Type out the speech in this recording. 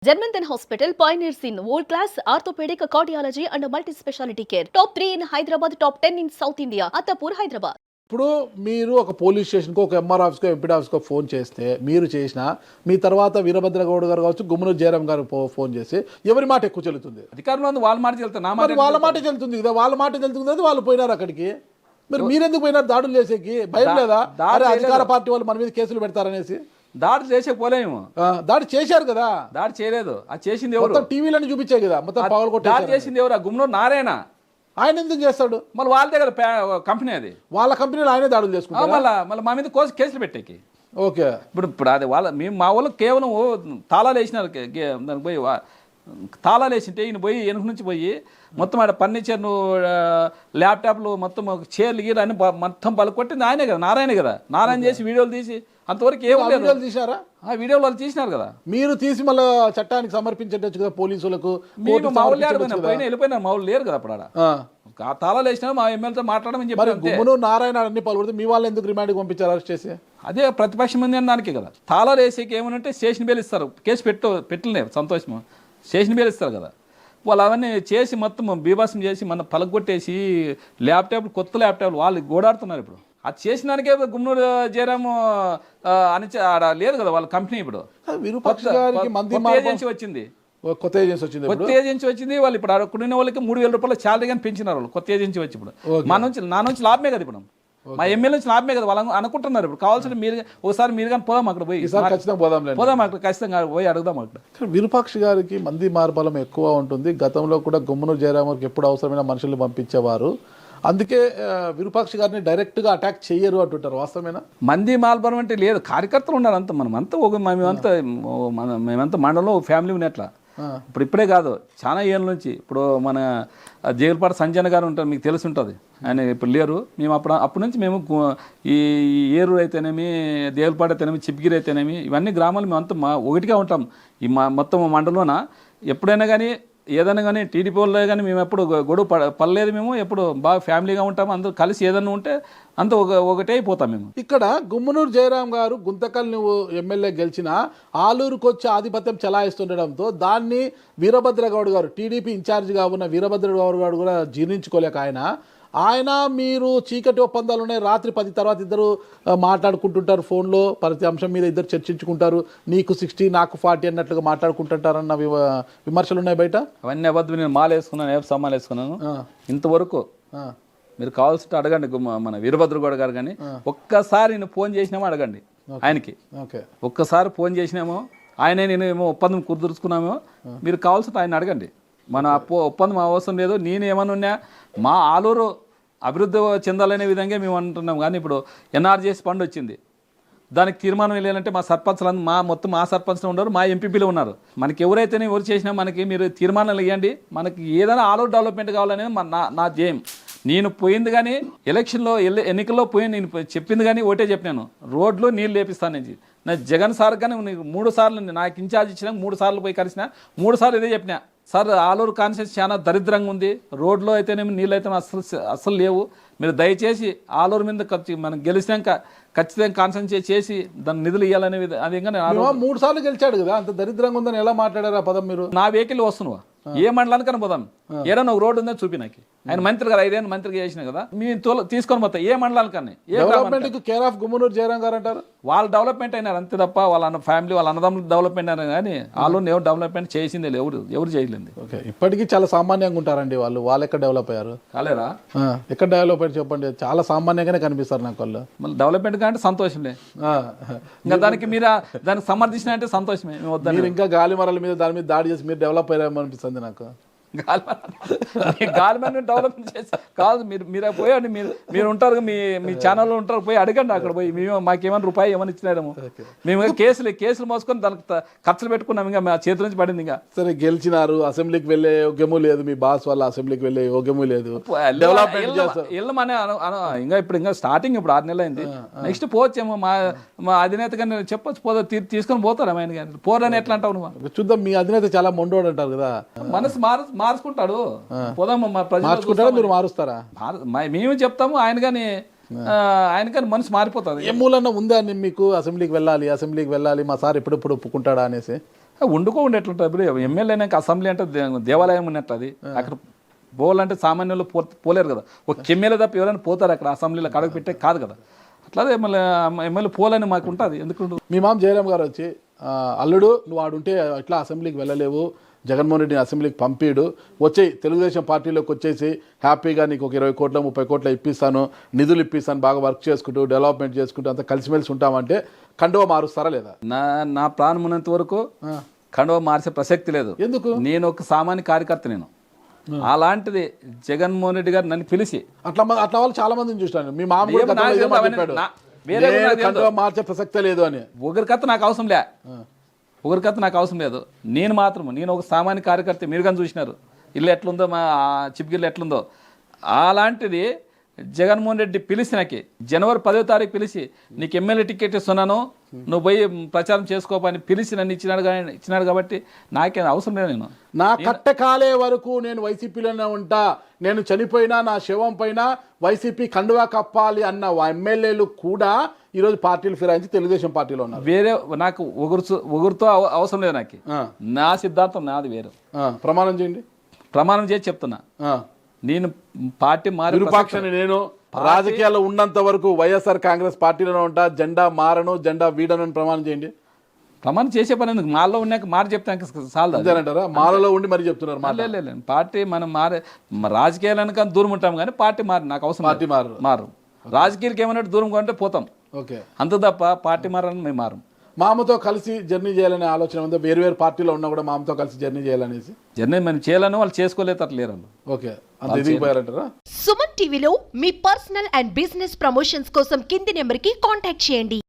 Germanton Hospital pioneers in world-class orthopedic cardiology and multi-specialty care. Top 3 in Hyderabad, top 10 in South India. Attapur, Hyderabad. ఇప్పుడు మీరు ఒక police స్టేషన్కో ఒక MR ఆఫీస్కో MPD ఆఫీస్కో phone చేస్తే మీరు చేసిన మీ తర్వాత వీరభద్రగౌడ్ గారు కావచ్చు గుమ్మనూరు జయరాం గారు ఫోన్ చేసి ఎవరి మాట ఎక్కువ చెల్లుతుంది? అధికారంలో వాళ్ళ మాట చెల్లుతుంది, నా మరి మాట వాళ్ళ మాట చెల్లుతుంది కదా, వాళ్ళ మాట చెల్లుతుంది కదా, వాళ్ళు పోయినారు అక్కడికి. మరి మీరెందుకు పోయినారు దాడులు చేసేకి? భయం లేదా? అరే అధికార పార్టీ వాళ్ళు మన మీద కేసులు పెడతారనేసి దాడి చేసేపోలేము. దాడి చేశారు కదా. దాడి చేయలేదు, అది చేసింది ఎవరు? మొత్తం టీవీలను చూపించాయి కదా, మొత్తం పగలు కొట్టి. దాడి చేసింది ఎవరు? ఆ గుమ్మనూరు నారాయణ. ఆయన ఎందుకు చేస్తాడు? మళ్ళీ వాళ్ళ దగ్గర కంపెనీ అది, వాళ్ళ కంపెనీలో ఆయనే దాడులు చేసుకుంటారు. మళ్ళీ మా మీద కేసులు పెట్టేకి. ఓకే, ఇప్పుడు అది మేము మా వాళ్ళు కేవలం తాళాలు వేసినారు. దానికి పోయి తాళాలు వేసింటే ఈయన పోయి వెనుక నుంచి పోయి మొత్తం ఆడ ఫర్నిచర్ను ల్యాప్టాప్లు మొత్తం చైర్లు గీరు అని మొత్తం పలుకొట్టింది ఆయనే కదా, నారాయణ కదా. నారాయణ చేసి వీడియోలు తీసి అంతవరకు వీడియోలు తీశారా? ఆ వీడియోలు వాళ్ళు తీసినారు కదా. మీరు తీసి మళ్ళీ చట్టానికి సమర్పించవచ్చు కదా పోలీసులకు. మా ఊళ్ళు పైన వెళ్ళిపోయినారు, మా ఊళ్ళు లేరు కదా అప్పుడు ఆడ. ఆ తాళాలు వేసినా మా ఎమ్మెల్యేతో మాట్లాడమని చెప్పి గుమ్మనూరు నారాయణ అన్ని పలుకుడితే మీ వాళ్ళు ఎందుకు రిమాండ్కి పంపించారు అరెస్ట్ చేసి? అదే ప్రతిపక్షం ఉంది అని దానికే కదా. తాళాలు వేసేకి ఏమనంటే స్టేషన్ బెయిల్ ఇస్తారు, కేసు పెట్టలేరు, సంతోషం స్టేషన్ బెయిల్ ఇస్తారు కదా. వాళ్ళు అవన్నీ చేసి మొత్తం బీభాసం చేసి మన పలగొట్టేసి ల్యాప్టాప్లు, కొత్త ల్యాప్టాప్లు వాళ్ళు గోడాడుతున్నారు. ఇప్పుడు అది చేసిన దానికే గుమ్మనూరు జయరాము అని ఆడ లేదు కదా వాళ్ళ కంపెనీ. ఇప్పుడు ఏజెన్సీ వచ్చింది, కొత్త ఏజెన్సీ వచ్చింది, కొత్త ఏజెన్సీ వచ్చింది. వాళ్ళు ఇప్పుడు అక్కడ ఉన్న వాళ్ళకి 3,000 రూపాయల శాలరీ కానీ పెంచినారు వాళ్ళు, కొత్త ఏజెన్సీ వచ్చి. ఇప్పుడు నా నుంచి లాభమే కదా, ఇప్పుడు మా ఎమ్మెల్యే నుంచి లాభమే కదా. వాళ్ళు అనుకుంటున్నారు. ఇప్పుడు కావాల్సిన మీరు ఒకసారి మీరు కానీ పోదాం అక్కడ పోయి, పోదాం అక్కడ ఖచ్చితంగా పోయి అడుగుదాం అక్కడ. విరూపాక్ష గారికి మంది మార్బలం ఎక్కువ ఉంటుంది. గతంలో కూడా గుమ్మనూరు జయరామకి ఎప్పుడు అవసరమైన మనుషుల్ని పంపించేవారు. అందుకే విరూపాక్ష గారిని డైరెక్ట్గా అటాక్ చేయరు అంటుంటారు, వాస్తవమేనా? మంది మాల్బరం అంటే లేదు, కార్యకర్తలు ఉన్నారు అంతా. మేమంతా మండలంలో ఫ్యామిలీ ఉన్నట్ల. ఇప్పుడే కాదు, చాలా ఏళ్ళ నుంచి. ఇప్పుడు మన జైలుపాట సంజయ్ గారు ఉంటారు, మీకు తెలిసి ఉంటుంది. ఆయన ఇప్పుడు లేరు. మేము అప్పటి నుంచి మేము ఈ ఏరూరు అయితేనేమి, దేవులపాట అయితేనేమి, చిప్గిరి అయితేనేమి, ఇవన్నీ గ్రామాలు మేము అంతా ఒకటిగా ఉంటాం. ఈ మొత్తం మండలంలోన ఎప్పుడైనా కానీ ఏదైనా కానీ టీడీపీ వాళ్ళు కానీ మేము ఎప్పుడు గొడవ పడలేదు. మేము ఎప్పుడు బాగా ఫ్యామిలీగా ఉంటాము, అందరూ కలిసి ఏదైనా ఉంటే అంత ఒకటే అయిపోతాం మేము. ఇక్కడ గుమ్మనూరు జయరాం గారు గుంతకల్ నువ్వు ఎమ్మెల్యే గెలిచిన ఆలూరుకు వచ్చి ఆధిపత్యం చెలాయిస్తుండడంతో దాన్ని వీరభద్రగౌడ్ గారు, టీడీపీ ఇన్ఛార్జిగా ఉన్న వీరభద్రగౌడ్ గారు కూడా జీర్ణించుకోలేక ఆయన మీరు చీకటి ఒప్పందాలు ఉన్నాయి, రాత్రి 10 తర్వాత ఇద్దరు మాట్లాడుకుంటుంటారు ఫోన్లో, ప్రతి అంశం మీద ఇద్దరు చర్చించుకుంటారు, నీకు 60 నాకు 40 అన్నట్లుగా మాట్లాడుకుంటుంటారన్న విమర్శలు ఉన్నాయి బయట. అవన్నీ అబద్ధం. నేను మాల వేసుకున్నాను, ఏ సమాలు వేసుకున్నాను. ఇంతవరకు మీరు కావాల్సి అడగండి మన వీరభద్రగౌడ్ గారు కానీ, ఒక్కసారి నేను ఫోన్ చేసినామో అడగండి ఆయనకి. ఒక్కసారి ఫోన్ చేసినామో ఆయనే నేను ఏమో ఒప్పందం కుదుర్చుకున్నామో, మీరు కావాల్సి ఆయన అడగండి. మన ఒప్పందం అవసరం లేదు. నేనేమన్నా మా ఆలూరు అభివృద్ధి చెందాలనే విధంగా మేము అంటున్నాం. కానీ ఇప్పుడు ఎన్ఆర్జీఎస్ ఫండ్ వచ్చింది, దానికి తీర్మానం వెళ్ళాలంటే మా సర్పంచ్లు మొత్తం మా సర్పంచ్లు ఉన్నారు, మా ఎంపీపీలు ఉన్నారు. మనకి ఎవరైతేనే ఎవరు చేసినా మనకి మీరు తీర్మానాలు ఇవ్వండి. మనకి ఏదైనా ఆలూరు డెవలప్మెంట్ కావాలనేది నా ధ్యేయం. నేను పోయింది కానీ ఎలక్షన్లో ఎన్నికల్లో పోయి నేను చెప్పింది కానీ ఒకటే చెప్పినాను, రోడ్లు నీళ్ళు లేపిస్తాను నుంచి. నా జగన్ సార్ కానీ 3 సార్లు నాకు ఇన్ఛార్జ్ ఇచ్చినా 3 సార్లు పోయి కలిసిన, 3 సార్లు ఇదే చెప్పినా, సార్ ఆలూరు కాన్స్టిట్యూన్సీ చాలా దరిద్రంగా ఉంది, రోడ్లో అయితేనేమి నీళ్ళు అయితే అస్సలు లేవు, మీరు దయచేసి ఆలూరు మీద మనం గెలిచినాక ఖచ్చితంగా కాన్సన్ట్రేట్ చేసి దాని నిధులు ఇవ్వాలనే విధంగా. 3 సార్లు గెలిచాడు కదా, అంత దరిద్రంగా ఉందని ఎలా మాట్లాడారు ఆ పదం మీరు? నా వెహికల్ వస్తున్నావా, ఏ మండలానికైనా పోదాం, ఏదైనా ఒక రోడ్డు ఉందని చూపి నాకు. ఆయన మంత్రి కదా, 5 ఏళ్ళు మంత్రిగా చేసిన కదా, మేము తీసుకొని పోతాం ఏ మండలానికన్నా. కేర్ ఆఫ్ గుమ్మనూరు జయరాం గారు అంటారు. వాళ్ళు డెవలప్మెంట్ అయినారు అంతే తప్ప వాళ్ళ ఫ్యామిలీ వాళ్ళ అన్నదమ్ములు డెవలప్మెంట్ అయినారు కానీ వాళ్ళు ఎవరు డెవలప్మెంట్ చేసిందే ఎవరు చేయలేదు. ఇప్పటికీ చాలా సామాన్యంగా ఉంటారండి వాళ్ళు ఎక్కడ డెవలప్ అయ్యారు? కాలేరా, ఎక్కడ డెవలప్ అయ్యారు చెప్పండి? చాలా సామాన్యంగానే కనిపిస్తారు నాకు వాళ్ళు. మళ్ళీ డెవలప్మెంట్ అంటే సంతోషంలే, ఇంకా దానికి సమర్థించిన అంటే సంతోషమే. మీరు ఇంకా గాలి మరల మీద దాని మీద దాడి చేసి మీరు డెవలప్ అయ్యారేమో అనిపిస్తుంది నాకు. గాలిమన్ డెవలప్మెంట్ చేసి కాదు, మీరు పోయండి, మీరు ఉంటారు, మీ ఛానల్లో ఉంటారు, పోయి అడగండి అక్కడ పోయి. మేము మాకేమైనా రూపాయి ఏమైనా ఇచ్చినారేమో. మేము కేసులు మోసుకొని దానికి ఖర్చులు పెట్టుకున్నాం, ఇంకా మా చేతి నుంచి పడింది. ఇంకా సరే గెలిచినారు, అసెంబ్లీకి వెళ్ళే యోగ్యము లేదు, మీ బాస్ వల్ల అసెంబ్లీకి వెళ్ళే యోగ్యము లేదు, వెళ్ళమనే ఇంకా ఇప్పుడు స్టార్టింగ్ ఇప్పుడు 6 నెలలు అయింది. నెక్స్ట్ పోవచ్చేమో, మా అధినేత కానీ చెప్పొచ్చు, పోదా తీసుకొని పోతారు ఆయన కానీ. పోరని ఎట్లా అంటావు నువ్వు? చూద్దాం, మీ అధినేత చాలా మొండోడు అంటారు కదా, మనసు మార్చుకుంటాడు. పోదాం, మీరు మారుస్తారా? మేము చెప్తాము, ఆయన కానీ మనసు మారిపోతుంది. ఏ మూలన్నా ఉందా మీకు అసెంబ్లీకి వెళ్ళాలి మా సార్ ఎప్పుడెప్పుడు ఒప్పుకుంటాడా అనేసి? వండుకోండి ఎట్లుంటుంది ఇప్పుడు ఎమ్మెల్యే అయినాక అసెంబ్లీ అంటే దేవాలయం ఉన్నట్టు అది అక్కడ పోవాలంటే సామాన్యులు పోలేరు కదా ఒక ఎమ్మెల్యే తప్ప ఎవరైనా పోతారు అక్కడ అసెంబ్లీలో కడగ పెట్టే కాదు కదా అట్లా ఎమ్మెల్యే పోలని మాకు ఉంటుంది ఎందుకు మీ మామ జయరాం గారు వచ్చి అల్లుడు నువ్వు ఆడుంటే ఎట్లా అసెంబ్లీకి వెళ్ళలేవు, జగన్మోహన్ రెడ్డిని అసెంబ్లీకి పంపిడు, వచ్చేయి తెలుగుదేశం పార్టీలోకి వచ్చేసి హ్యాపీగా నీకు ఒక 20 కోట్ల 30 కోట్ల ఇప్పిస్తాను, నిధులు ఇప్పిస్తాను, బాగా వర్క్ చేసుకుంటూ డెవలప్మెంట్ చేసుకుంటూ అంతా కలిసిమెలిసి ఉంటామంటే కండువా మారుస్తారా లేదా? నా ప్రాణం ఉన్నంత వరకు కండువా మార్చే ప్రసక్తి లేదు. ఎందుకు? నేను ఒక సామాన్య కార్యకర్త, నేను అలాంటిది జగన్మోహన్ రెడ్డి గారు నన్ను పిలిచి అట్లా వాళ్ళు చాలా మందిని చూస్తాను. మీ మామ కూడా గతంలో ఇదే మాట చెప్పాడు, నేను కండువా మార్చే ప్రసక్తే లేదు అని. ఒకరికత్త నాకు అవసరం లేదు. నేను ఒక సామాన్య కార్యకర్త. మీరు కానీ చూసినారు ఇల్లు ఎట్లుందో, మా చిప్గిల్లు ఎట్లుందో. అలాంటిది జగన్మోహన్ రెడ్డి పిలిచి నాకు జనవరి 10వ తారీఖు పిలిచి నీకు ఎమ్మెల్యే టికెట్ ఇస్తున్నాను, నువ్వు పోయి ప్రచారం చేసుకోపని పిలిచి నన్ను ఇచ్చినాడు కాబట్టి నాకేం అవసరం లేదు. నేను నా కట్ట కాలే వరకు నేను వైసీపీలోనే ఉంటా, నేను చనిపోయినా నా శవం పైన వైసీపీ కండువా కప్పాలి అన్న ఎమ్మెల్యేలు కూడా ఈరోజు పార్టీలు ఫిరాయించి తెలుగుదేశం పార్టీలో ఉన్నారు. వేరే నాకు ఒకరితో అవసరం లేదు. నాకు నా సిద్ధాంతం నాది వేరు. ప్రమాణం చేయండి. ప్రమాణం చేసి చెప్తున్నా, నేను పార్టీ విరూపాక్షని నేను రాజకీయాల్లో ఉన్నంత వరకు వైఎస్ఆర్ కాంగ్రెస్ పార్టీలోనే ఉంటా, జెండా మారను, జెండా వీడను అని ప్రమాణం చేయండి. ప్రమాణం చేసే పని ఎందుకు? మాల్లో ఉన్నాక మాట చెప్తాను చాలు అంతేనంటారా? మాలలో ఉండి మరి చెప్తున్నారు. లేదు పార్టీ మనం రాజకీయాలనుక దూరం ఉంటాం కానీ పార్టీ నాకు అవసరం. పార్టీ మారు రాజకీయాలకి ఏమన్నట్టు దూరం కొంటే పోతాం, ఓకే, అంత తప్ప పార్టీ మారాలని మేము మారం. మామతో కలిసి జర్నీ చేయాలనే ఆలోచన ఉందా? వేరు పార్టీలో ఉన్నా కూడా మామతో కలిసి జర్నీ చేయాలనేసి. జర్నీ మనం చేయాలని వాళ్ళు చేసుకోలేదు అట్లా లేరు. ఓకే, అంత ఎదిగిపోయారంటారా? సుమన్ టీవీలో మీ పర్సనల్ అండ్ బిజినెస్ ప్రమోషన్స్ కోసం కింది నెంబర్కి కాంటాక్ట్ చేయండి.